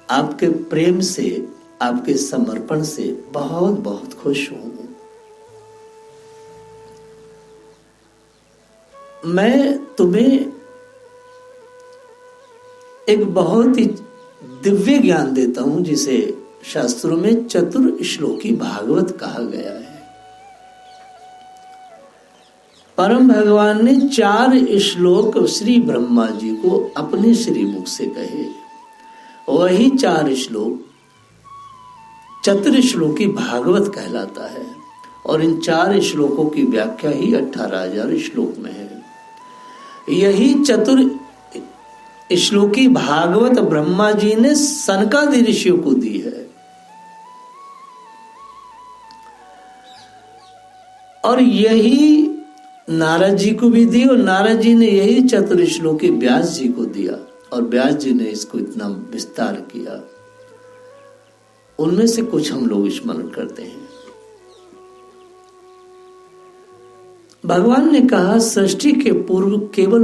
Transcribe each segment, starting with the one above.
आपके प्रेम से, आपके समर्पण से बहुत बहुत खुश हूं। मैं तुम्हें एक बहुत ही दिव्य ज्ञान देता हूं, जिसे शास्त्रों में चतुर श्लोकी भागवत कहा गया है। परम भगवान ने 4 श्लोक श्री ब्रह्मा जी को अपने श्रीमुख से कहे। वही 4 श्लोक चतुर श्लोकी भागवत कहलाता है, और इन 4 श्लोकों की व्याख्या ही 18,000 श्लोक में है। यही चतुर श्लोकी भागवत ब्रह्मा जी ने सनकादि ऋषियों को दी है, और यही नारद जी को भी दी, और नारद जी ने यही चतुर श्लोकी व्यास जी को दिया, और व्यास जी ने इसको इतना विस्तार किया। उनमें से कुछ हम लोग स्मरण करते हैं। भगवान ने कहा, सृष्टि के पूर्व केवल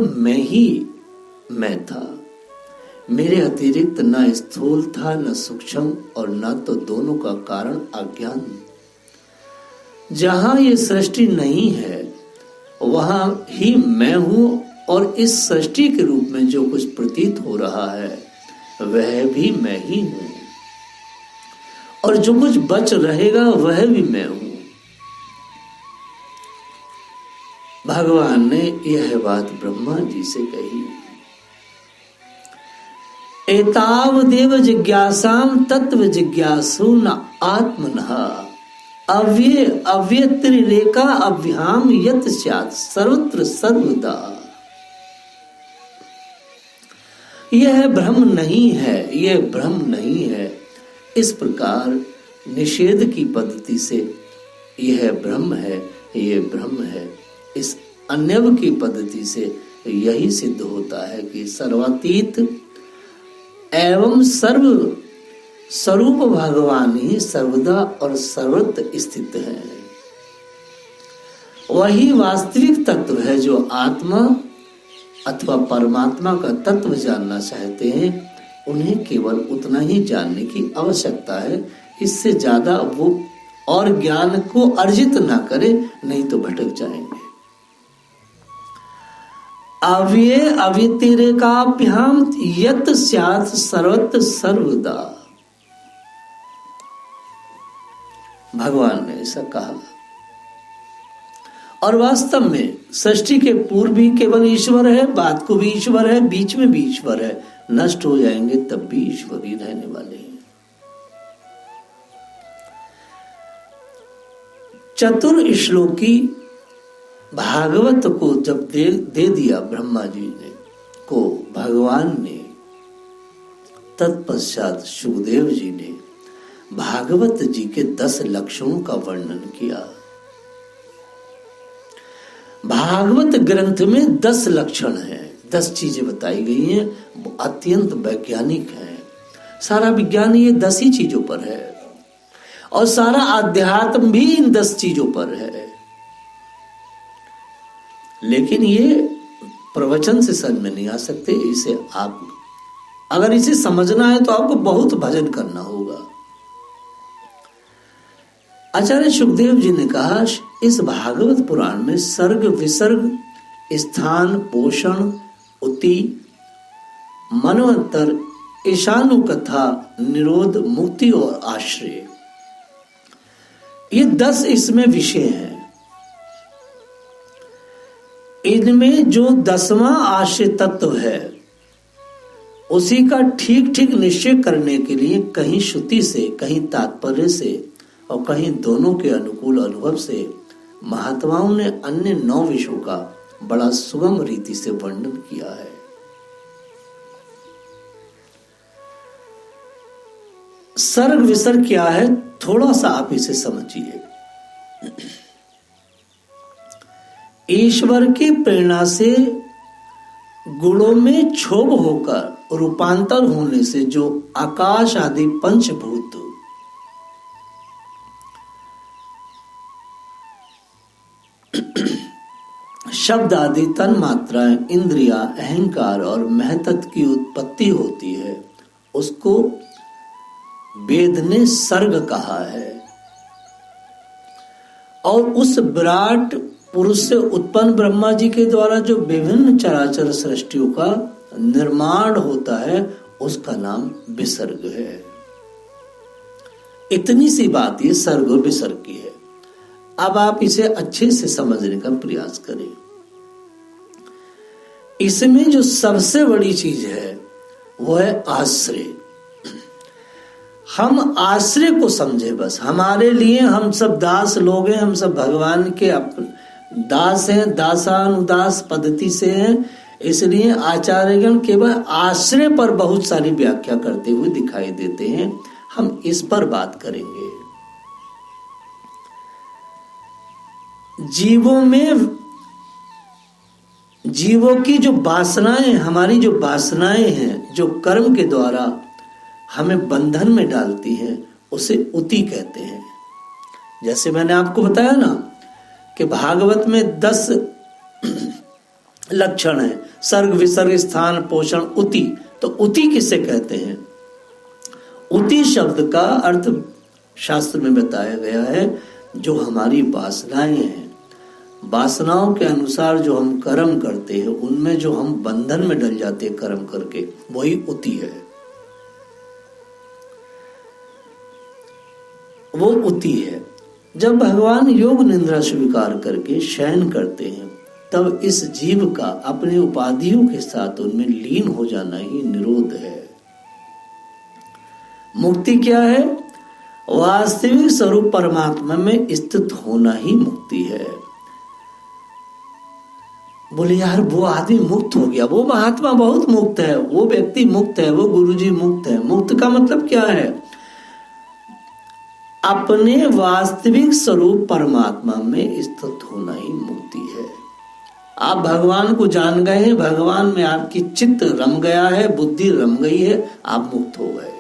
मैं था। मेरे अतिरिक्त न स्थूल था, न सूक्ष्म, और न तो दोनों का कारण अज्ञान। जहां ये सृष्टि नहीं है वहां ही मैं हूं, और इस सृष्टि के रूप में जो कुछ प्रतीत हो रहा है वह भी मैं ही हूं, और जो कुछ बच रहेगा वह भी मैं हूं। भगवान ने यह बात ब्रह्मा जी से कही। एतावदेव जिज्ञासाम तत्व जिज्ञासु न आत्मनः अव्यतिरेका अभ्याम यत् स्यात् सर्वत्र सर्वदा। यह भ्रम नहीं है, यह भ्रम नहीं है। इस प्रकार निषेध की पद्धति से यह ब्रह्म है, यह ब्रह्म है। इस अन्यव की पद्धति से यही सिद्ध होता है कि सर्वातीत एवं सर्व स्वरूप भगवान ही सर्वदा और सर्वत्र स्थित है। वही वास्तविक तत्व है। जो आत्मा अथवा परमात्मा का तत्व जानना चाहते हैं उन्हें केवल उतना ही जानने की आवश्यकता है। इससे ज्यादा वो और ज्ञान को अर्जित ना करे, नहीं तो भटक जाएंगे। अव्यतिरेकाभ्याम यत् स्यात् सर्वत्र सर्वदा। भगवान ने ऐसा कहा। और वास्तव में सृष्टि के पूर्व भी केवल ईश्वर है, बाद को भी ईश्वर है, बीच में भी ईश्वर है। नष्ट हो जाएंगे तब भी ईश्वर ही रहने वाले हैं। चतुर श्लोकी भागवत को जब दे दिया ब्रह्मा जी ने को भगवान ने, तत्पश्चात सुखदेव जी ने भागवत जी के 10 लक्षणों का वर्णन किया। भागवत ग्रंथ में 10 लक्षण हैं, 10 चीजें बताई गई हैं, अत्यंत वैज्ञानिक हैं। सारा विज्ञान ये 10 ही चीजों पर है, और सारा अध्यात्म भी इन 10 चीजों पर है। लेकिन ये प्रवचन से समझ में नहीं आ सकते। इसे आप अगर इसे समझना है तो आपको बहुत भजन करना होगा। आचार्य सुखदेव जी ने कहा, इस भागवत पुराण में सर्ग विसर्ग, स्थान, पोषण, उति, मनवंतर, ईशानु कथा, निरोध, मुक्ति और आश्रय, ये 10 इसमें विषय हैं। इनमें जो 10वां आश्रय तत्व है उसी का ठीक ठीक निश्चय करने के लिए कहीं श्रुति से, कहीं तात्पर्य से और कहीं दोनों के अनुकूल अनुभव से महात्माओं ने अन्य 9 विषयों का बड़ा सुगम रीति से वर्णन किया है। सर्ग विसर्ग क्या है, थोड़ा सा आप इसे समझिए। ईश्वर की प्रेरणा से गुणों में क्षोभ होकर रूपांतर होने से जो आकाश आदि पंचभूत शब्द आदि तन मात्राएं, इंद्रिया, अहंकार और महतत्व की उत्पत्ति होती है, उसको वेद ने सर्ग कहा है। और उस विराट पुरुष से उत्पन्न ब्रह्मा जी के द्वारा जो विभिन्न चराचर सृष्टियों का निर्माण होता है उसका नाम विसर्ग है। इतनी सी बात ये सर्ग और विसर्ग की है। अब आप इसे अच्छे से समझने का प्रयास करें। इसमें जो सबसे बड़ी चीज है वो है आश्रय। हम आश्रय को समझे बस। हमारे लिए हम सब दास लोग हैं, हम सब भगवान के दास हैं, दासानुदास पद्धति से हैं। इसलिए आचार्यगण केवल आश्रय पर बहुत सारी व्याख्या करते हुए दिखाई देते हैं। हम इस पर बात करेंगे। जीवों की जो वासनाएं, हमारी जो वासनाएं हैं, जो कर्म के द्वारा हमें बंधन में डालती हैं, उसे उति कहते हैं। जैसे मैंने आपको बताया ना कि भागवत में 10 लक्षण है, सर्ग विसर्ग स्थान पोषण उति। तो उति किसे कहते हैं? उति शब्द का अर्थ शास्त्र में बताया गया है जो हमारी वासनाएं हैं, वासनाओं के अनुसार जो हम कर्म करते हैं, उनमें जो हम बंधन में डल जाते हैं कर्म करके, वही उति है, वो उति है। जब भगवान योग निद्रा स्वीकार करके शयन करते हैं तब इस जीव का अपने उपाधियों के साथ उनमें लीन हो जाना ही निरोध है। मुक्ति क्या है? वास्तविक स्वरूप परमात्मा में स्थित होना ही मुक्ति है। बोले यार वो आदमी मुक्त हो गया, वो महात्मा बहुत मुक्त है, वो व्यक्ति मुक्त है, वो गुरुजी मुक्त है। मुक्त का मतलब क्या है? अपने वास्तविक स्वरूप परमात्मा में स्थित होना ही मुक्ति है। आप भगवान को जान गए हैं, भगवान में आपकी चित्त रम गया है, बुद्धि रम गई है, आप मुक्त हो गए।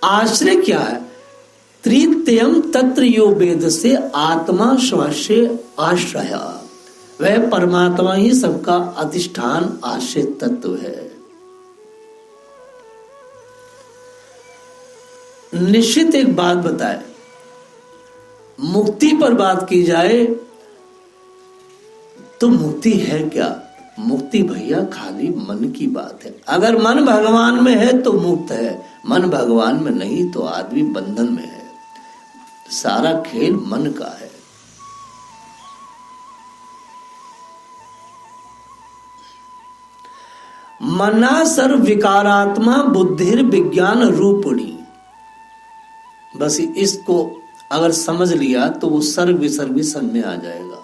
आश्रय क्या है? तृतीयम तत्र यो वेद से आत्मा स्वस्य आश्रय। वह परमात्मा ही सबका अधिष्ठान आश्रय तत्व है। निश्चित एक बात बताए, मुक्ति पर बात की जाए तो मुक्ति है क्या? मुक्ति भैया खाली मन की बात है। अगर मन भगवान में है तो मुक्त है, मन भगवान में नहीं तो आदमी बंधन में है। सारा खेल मन का है। मना सर्व विकारात्मा बुद्धिर विज्ञान रूपिणी। बस इसको अगर समझ लिया तो वो सर्ग विसर्ग भी समझ में आ जाएगा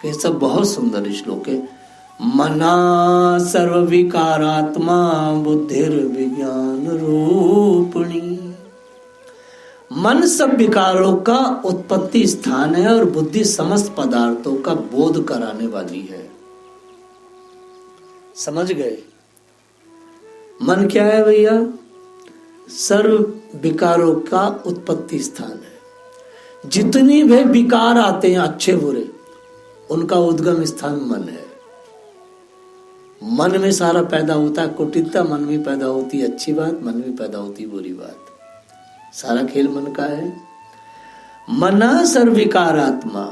कि सब बहुत सुंदर श्लोक है। मना सर्व विकारात्मा बुद्धिर विज्ञान रूपिणी। मन सब विकारों का उत्पत्ति स्थान है और बुद्धि समस्त पदार्थों का बोध कराने वाली है। समझ गए? मन क्या है भैया? सर्व विकारों का उत्पत्ति स्थान है। जितनी भी विकार आते हैं अच्छे बुरे, उनका उद्गम स्थान मन है। मन में सारा पैदा होता है कुटिलता, मन में पैदा होती है अच्छी बात, मन में पैदा होती है बुरी बात। सारा खेल मन का है। मना सर्व विकारात्मा,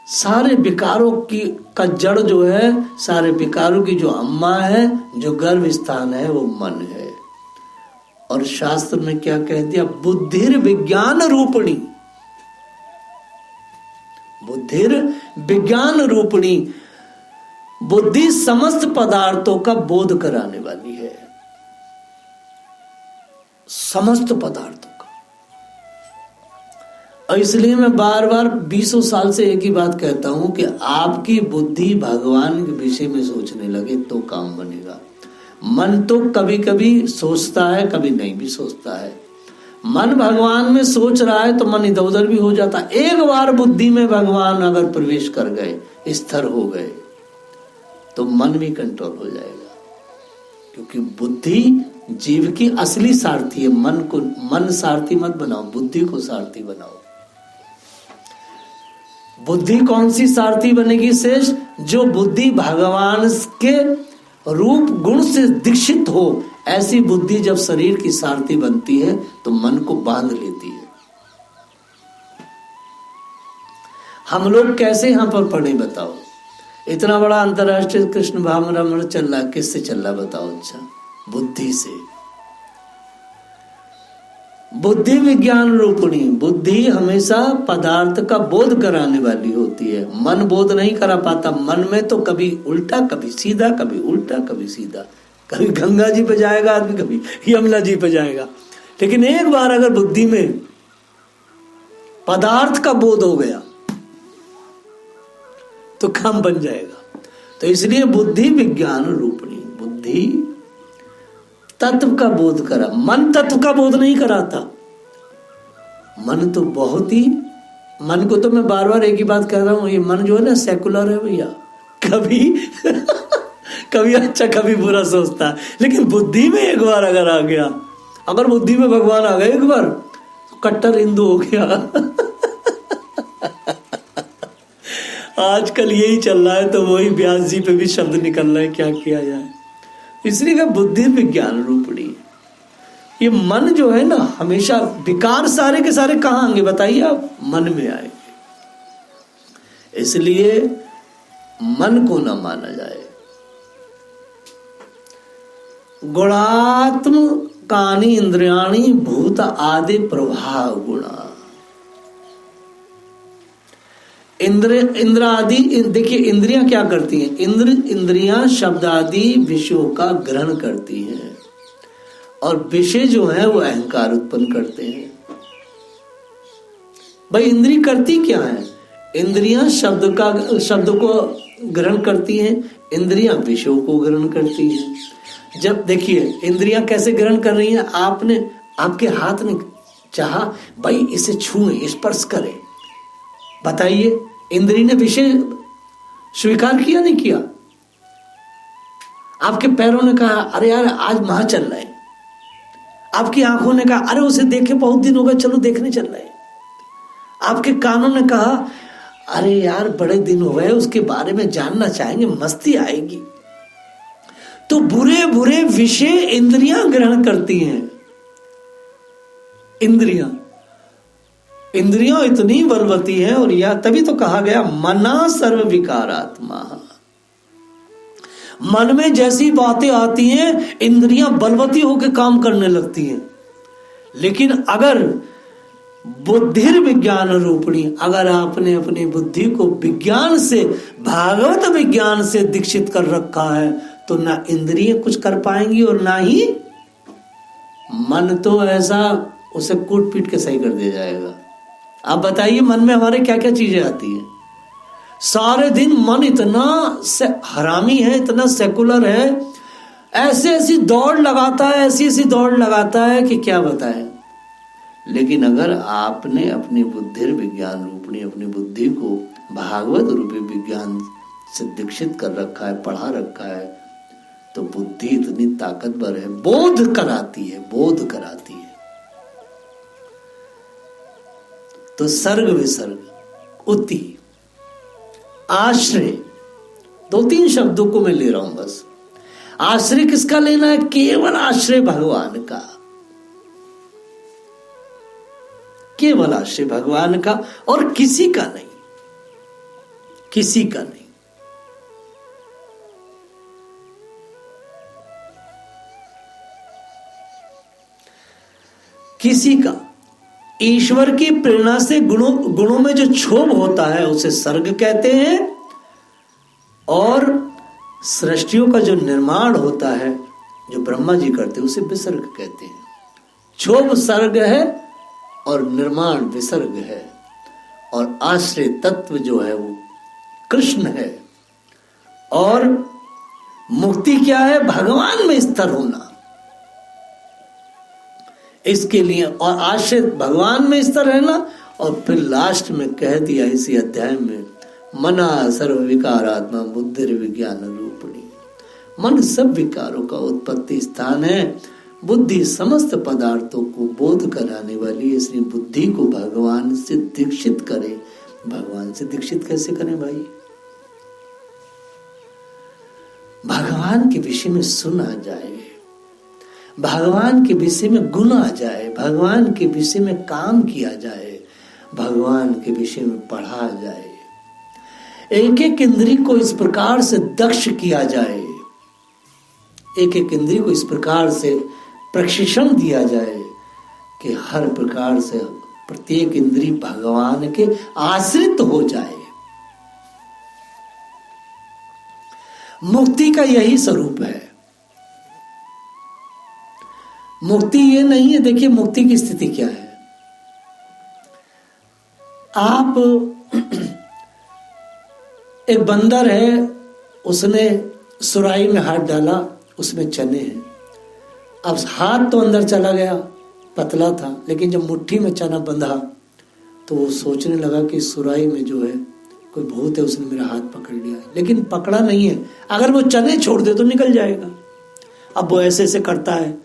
सारे विकारों की का जड़ जो है, सारे विकारों की जो अम्मा है, जो गर्भ स्थान है, वो मन है। और शास्त्र में क्या कह दिया? बुद्धिर विज्ञान रूपिणी। बुद्धिर विज्ञान रूपिणी, बुद्धि समस्त पदार्थों का बोध कराने वाली है, समस्त पदार्थों का। और इसलिए मैं बार बार 20 साल से एक ही बात कहता हूं कि आपकी बुद्धि भगवान के विषय में सोचने लगे तो काम बनेगा। मन तो कभी कभी सोचता है, कभी नहीं भी सोचता है। मन भगवान में सोच रहा है तो मन इधर उधर भी हो जाता है। एक बार बुद्धि में भगवान अगर प्रवेश कर गए, स्थिर हो गए, तो मन भी कंट्रोल हो जाएगा। क्योंकि बुद्धि जीव की असली सारथी है। मन सारथी मत बनाओ, बुद्धि को सारथी बनाओ। बुद्धि कौन सी सारथी बनेगी शेष? जो बुद्धि भगवान के रूप गुण से दीक्षित हो, ऐसी बुद्धि जब शरीर की सारथी बनती है तो मन को बांध लेती है। हम लोग कैसे यहां पर पढ़े बताओ? इतना बड़ा अंतर्राष्ट्रीय कृष्ण भावनामृत चल रहा, किससे चल रहा बताओ? अच्छा, बुद्धि से। बुद्धि विज्ञान रूपणी। बुद्धि हमेशा पदार्थ का बोध कराने वाली होती है, मन बोध नहीं करा पाता। मन में तो कभी उल्टा कभी सीधा, कभी उल्टा कभी सीधा, कभी गंगा जी पे जाएगा आदमी, कभी यमुना जी पे जाएगा। लेकिन एक बार अगर बुद्धि में पदार्थ का बोध हो गया तो काम बन जाएगा। तो इसलिए बुद्धि विज्ञान रूपणी। बुद्धि तत्व का बोध करा, मन तत्व का बोध नहीं कराता। मन तो बहुत ही, मन को तो मैं बार बार एक ही बात कह रहा हूं, ये मन जो है ना सेकुलर है भैया। कभी कभी अच्छा कभी बुरा सोचता है, लेकिन बुद्धि में एक बार अगर आ गया, अगर बुद्धि में भगवान आ गए एक बार, तो कट्टर हिंदू हो गया। आजकल यही चल रहा है, तो वही व्यास जी पे भी शब्द निकल रहा है, क्या किया जाए। इसलिए का बुद्धि विज्ञान रूपणी। ये मन जो है ना, हमेशा विकार सारे के सारे कहां आएंगे बताइए आप? मन में आएंगे। इसलिए मन को ना माना जाए। गुणात्म कानि इंद्रियाणि भूत आदि प्रभाव गुणा। इंद्र आदि, देखिए इंद्रियां क्या करती हैं? इंद्रियां शब्द आदि विषयों का ग्रहण करती हैं, और विषय जो है वो अहंकार उत्पन्न करते हैं। भाई इंद्रिय करती क्या है? इंद्रियां शब्द को ग्रहण करती हैं, इंद्रियां विषयों को ग्रहण करती हैं। जब देखिए इंद्रियां कैसे ग्रहण कर रही हैं, आपके हाथ ने चाहा भाई इसे छुए, स्पर्श करें, बताइए इंद्रिय ने विषय स्वीकार किया नहीं किया? आपके पैरों ने कहा अरे यार आज वहां चल रहे हैं, आपकी आंखों ने कहा अरे उसे देखे बहुत दिन हो गए, चलो देखने चल रहे हैं, आपके कानों ने कहा अरे यार बड़े दिन हो गए, उसके बारे में जानना चाहेंगे, मस्ती आएगी। तो बुरे बुरे विषय इंद्रियां ग्रहण करती हैं। इंद्रियां इतनी बलवती है, और यह तभी तो कहा गया मना सर्व विकारात्मा। मन में जैसी बातें आती हैं इंद्रियां बलवती होकर काम करने लगती हैं। लेकिन अगर बुद्धि विज्ञान रूपणी, अगर आपने अपनी बुद्धि को विज्ञान से, भागवत विज्ञान से दीक्षित कर रखा है, तो ना इंद्रियां कुछ कर पाएंगी और ना ही मन तो ऐसा उसे कूट पीट के सही कर दिया जाएगा। आप बताइए मन में हमारे क्या क्या चीजें आती हैं? सारे दिन मन इतना हरामी है, इतना सेकुलर है, ऐसी दौड़ लगाता है, ऐसी दौड़ लगाता है कि क्या बताएं। लेकिन अगर आपने अपनी बुद्धि विज्ञान रूपणी, अपनी बुद्धि को भागवत रूपी विज्ञान से दीक्षित कर रखा है, पढ़ा रखा है, तो बुद्धि इतनी ताकतवर है, बोध कराती है। तो सर्ग विसर्ग उति आश्रय, 2-3 शब्दों को मैं ले रहा हूं बस। आश्रय किसका लेना है? केवल आश्रय भगवान का, केवल आश्रय भगवान का, और किसी का नहीं, किसी का नहीं। किसी का। ईश्वर की प्रेरणा से गुणों में जो क्षोभ होता है उसे सर्ग कहते हैं, और सृष्टियों का जो निर्माण होता है जो ब्रह्मा जी करते हैं उसे विसर्ग कहते हैं। क्षोभ सर्ग है और निर्माण विसर्ग है, और आश्रय तत्व जो है वो कृष्ण है, और मुक्ति क्या है? भगवान में स्थिर होना। इसके लिए और आश्रय भगवान में स्थिर रहना, और फिर लास्ट में कह दिया इसी अध्याय में, मना सर्व विकारात्मा बुद्धि विज्ञान रूपणी। मन सब विकारों का उत्पत्ति स्थान है, बुद्धि समस्त पदार्थों को बोध कराने वाली है। इसलिए बुद्धि को भगवान से दीक्षित करें। भगवान से दीक्षित कैसे करें भाई? भगवान के विषय में सुना जाए, भगवान के विषय में गुण आ जाए, भगवान के विषय में काम किया जाए, भगवान के विषय में पढ़ा जाए, एक एक इंद्री को इस प्रकार से दक्ष किया जाए, एक एक इंद्री को इस प्रकार से प्रशिक्षण दिया जाए कि हर प्रकार से प्रत्येक इंद्री भगवान के आश्रित हो जाए। मुक्ति का यही स्वरूप है। मुक्ति ये नहीं है, देखिए मुक्ति की स्थिति क्या है। आप एक बंदर है, उसने सुराही में हाथ डाला, उसमें चने हैं। अब हाथ तो अंदर चला गया, पतला था, लेकिन जब मुट्ठी में चना बंधा तो वो सोचने लगा कि सुराही में जो है कोई भूत है, उसने मेरा हाथ पकड़ लिया है, लेकिन पकड़ा नहीं है। अगर वो चने छोड़ दे तो निकल जाएगा। अब वो ऐसे ऐसे करता है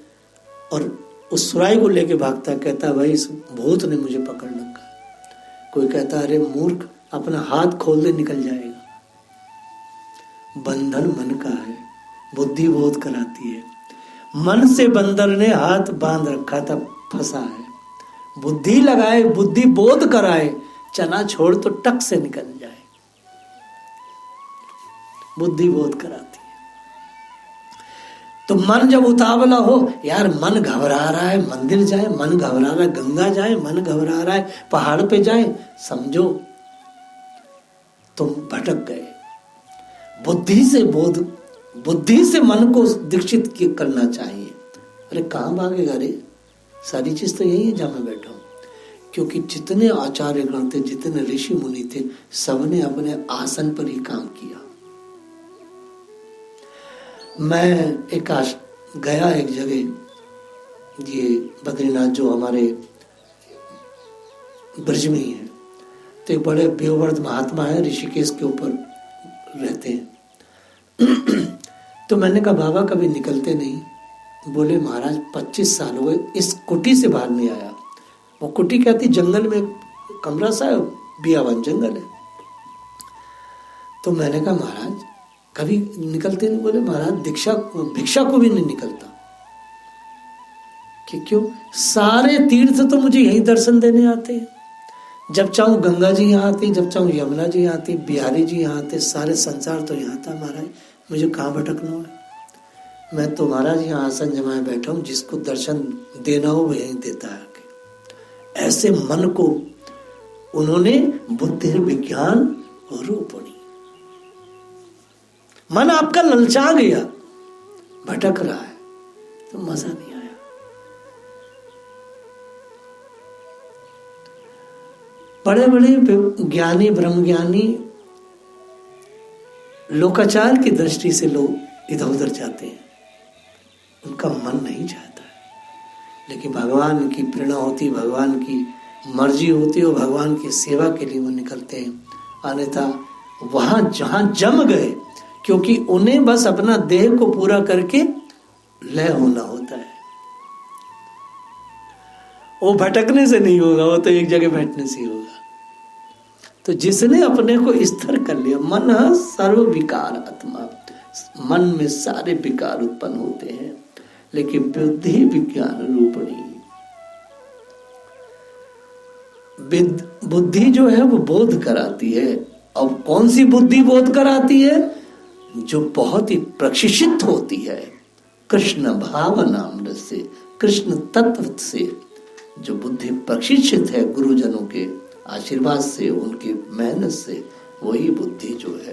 और उस सुराही को लेके भागता है, कहता है भाई इस भूत ने मुझे पकड़ रखा है। कोई कहता है अरे मूर्ख, अपना हाथ खोल दे, निकल जाएगा। बंधन मन का है, बुद्धि बोध कराती है। मन से बंदर ने हाथ बांध रखा था, फंसा है। बुद्धि लगाए, बुद्धि बोध कराए, चना छोड़ तो टक से निकल जाए। बुद्धि बोध कराती है। तो मन जब उतावला हो, यार मन घबरा रहा है, मंदिर जाए, मन घबरा रहा है, गंगा जाए, मन घबरा रहा है, पहाड़ पे जाए, समझो तुम भटक गए। बुद्धि से मन को दीक्षित करना चाहिए। अरे कहाँ भागेगा रे, सारी चीज तो यही है जहां मैं बैठा हूं। क्योंकि जितने आचार्य गण थे, जितने ऋषि मुनि थे, सबने अपने आसन पर ही काम किया। मैं गया एक जगह, ये बद्रीनाथ जो हमारे ब्रज में ही है, तो एक बड़े बेवर्द महात्मा है, ऋषिकेश के ऊपर रहते हैं। तो मैंने कहा बाबा कभी निकलते नहीं? बोले महाराज 25 साल हो गए, इस कुटी से बाहर नहीं आया। वो कुटी कहती जंगल में कमरा सा है, बियावन जंगल है। तो मैंने कहा महाराज कभी निकलते नहीं? बोले महाराज भिक्षा को भी नहीं निकलता। कि क्यों? सारे तीर्थ तो मुझे यही दर्शन देने आते हैं। जब चाहूं गंगा जी यहाँ आती, जब चाहूं यमुना जी यहाँ आती, बिहारी जी यहाँ आते, सारे संसार तो यहाँ था महाराज, मुझे कहाँ भटकना है? मैं तो महाराज यहाँ आसन जमाए बैठा हूँ, जिसको दर्शन देना हो वो यही देता है आके। ऐसे मन को उन्होंने बुद्धि विज्ञान रूपणी, मन आपका ललचा गया, भटक रहा है तो मजा नहीं आया। बड़े बड़े ज्ञानी, ब्रह्मज्ञानी, लोकाचार की दृष्टि से लोग इधर उधर जाते हैं, उनका मन नहीं चाहता है। लेकिन भगवान की प्रेरणा होती, भगवान की मर्जी होती है, और भगवान की सेवा के लिए वो निकलते हैं। अन्यथा वहां जहां जम गए, क्योंकि उन्हें बस अपना देह को पूरा करके लय होना होता है। वो भटकने से नहीं होगा, वो तो एक जगह बैठने से ही होगा। तो जिसने अपने को स्थिर कर लिया, मन सर्व विकार आत्मा, मन में सारे विकार उत्पन्न होते हैं, लेकिन बुद्धि विज्ञान रूपणी, बुद्धि जो है वो बोध कराती है। और कौन सी बुद्धि बोध कराती है? जो बहुत ही प्रशिक्षित होती है कृष्ण भाव नाम से, कृष्ण तत्व से। जो बुद्धि प्रशिक्षित है गुरुजनों के आशीर्वाद से, उनकी मेहनत से, वही बुद्धि जो है